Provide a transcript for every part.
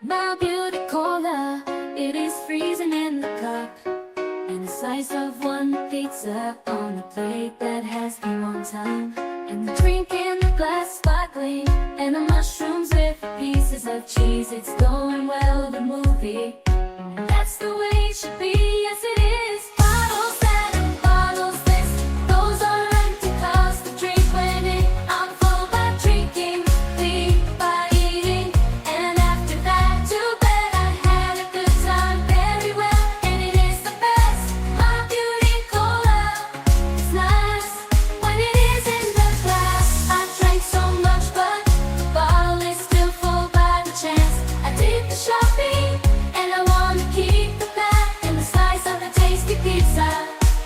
My beauty cola, it is freezing in the cup, and a slice of one pizza on the plate that has been one time, and the drink in the glass sparkling, and the mushrooms with pieces of cheese. It's going well, the movie. That's the way it should be, yes it is. Bottles that and bottles this, those are empty 'cause the drink went in. I'm full by drinking, lean by eating, and after that to bed. I had a good time very well, and it is the best. My beauty cola is nice when it is in the glass. I drank so much but the bottle is still full by the chance. I did the shopping and I want to keep the back and the slice of the tasty pizza.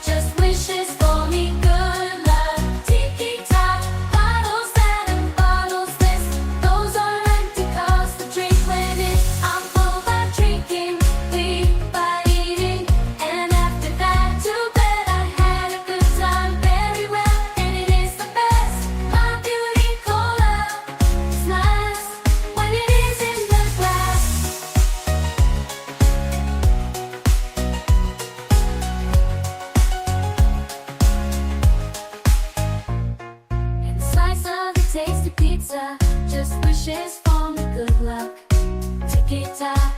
Just wishes for me good luck. Tiki-top, bottles that and bottles this, those are empty 'cause the drink went in. I'm full by drinking, lean by eating, and after that to bed. I had a good time very well, and it is the best. My beauty cola is nice when it is in the glass. And a slice of the tasty pizza just wishes for me good luck. Tiki-top,